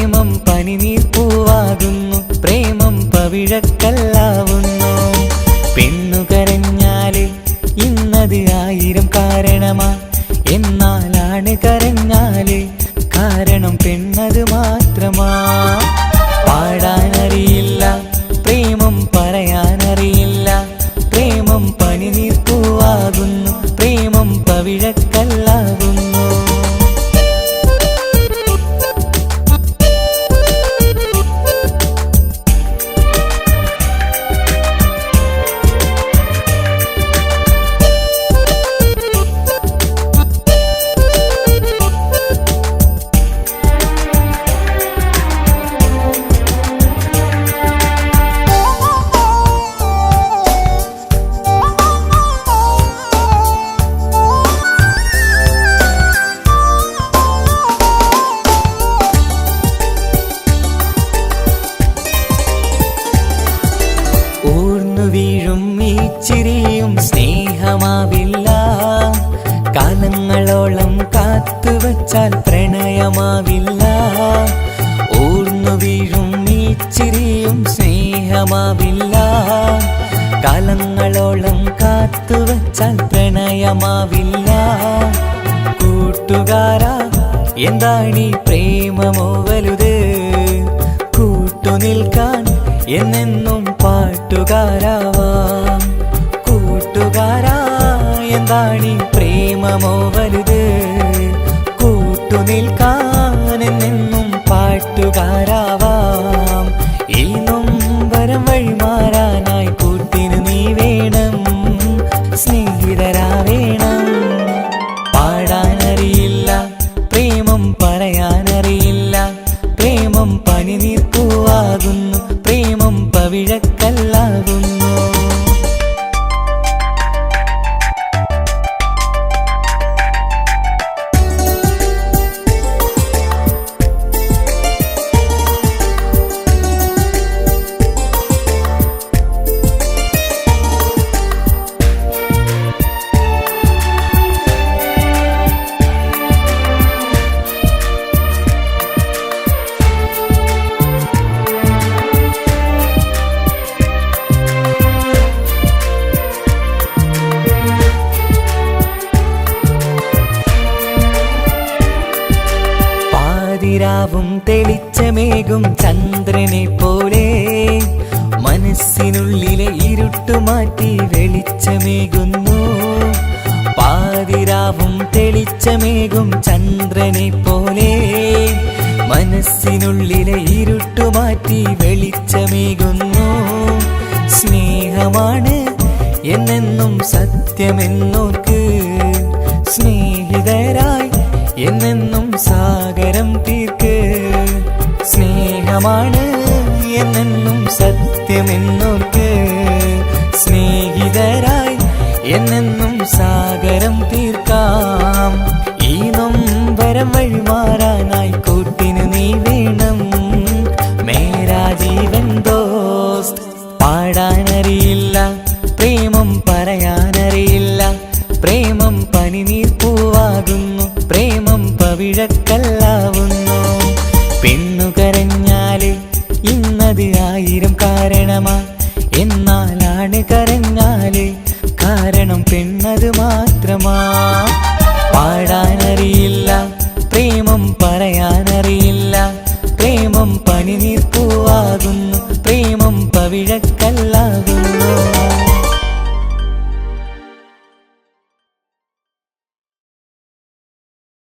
പ്രേമം പനിനീർപ്പൂവാകുന്നു, പ്രേമം പവിഴക്കല്ലാവുന്നു. പെണ്ണു കരഞ്ഞാല് ഇന്നത് 1000 കാരണമാ, എന്നാലാണ് കരഞ്ഞാല് കാരണം പെണ്ണത് മാത്രമാ. പാടാനറിയില്ല, പ്രേമം പറയാനറിയില്ല, പ്രേമം പനിനീർപ്പൂവാകുന്നു, പ്രേമം പവിഴക്കല്ലാകുന്നു. വീഴും ഈ ചിരിയും സ്നേഹമാവില്ല, കാലങ്ങളോളം കാത്തുവച്ചാൽ പ്രണയമാവില്ല. ഊർന്നു വീഴും ഈ ചിരിയും സ്നേഹമാവില്ല, കാലങ്ങളോളം കാത്തുവച്ചാൽ പ്രണയമാവില്ല. കൂട്ടുകാരാ, എന്താണീ പ്രേമമോ വലുത്, കൂട്ടുനിൽക്കാൻ എന്നെന്നും പാട്ടുകാരാവാം. കൂട്ടുകാരാ, എന്താണീ പ്രേമമോ വലുത്, കൂട്ടുനിൽക്കാൻ എന്നെന്നും പാട്ടുകാരാവാം. ഈ നൊമ്പരം വഴിമാറാനായി കൂട്ടിനു നീ വേണം, സ്നേഹിതരാ വേണം. പാടാനറിയില്ല, പ്രേമം പറയാനറിയില്ല, പ്രേമം പനിനീർപ്പൂവാകുന്നു, പ്രേമം പവിഴക്കല്ലാകുന്നു. ും തെളിച്ചമേകും ചന്ദ്രനെ പോലെ മനസ്സിനുള്ളിലെ ഇരുട്ടുമാറ്റി വെളിച്ചമേകുന്നു. പാതിരാവും തെളിച്ചമേകും ചന്ദ്രനെ പോലെ മനസ്സിനുള്ളിലെ ഇരുട്ടുമാറ്റി വെളിച്ചമേകുന്നു. സ്നേഹമാണ് എന്നെന്നും സത്യമെന്നോർക്ക്, സ്നേഹിതരായി എന്നെന്നും സാഗരം തീർക്ക്. സ്നേഹമാണ് എന്നെന്നും സത്യമെന്നോർക്ക്, സ്നേഹിതരായി എന്നെന്നും സാഗരം തീർക്കാം. ഈ നൊമ്പരം വഴിമാറാനായി കൂട്ടിനു നീ വേണം, മേരാ ജീവൻ ദോസ്ത്. പാടാനറിയില്ല, പ്രേമം പറയാനറിയില്ല, പ്രേമം പനിനീർപ്പൂവാകുന്നു, പ്രേമം പവിഴക്കല്ലാവുന്നു. പെണ്ണു കരഞ്ഞാല് ഇന്നത് 1000 കാരണമാ, എന്നാലാണ് കരഞ്ഞാല് കാരണം പെണ്ണത് മാത്രമാ. പാടാനറിയില്ല, പ്രേമം പറയാൻ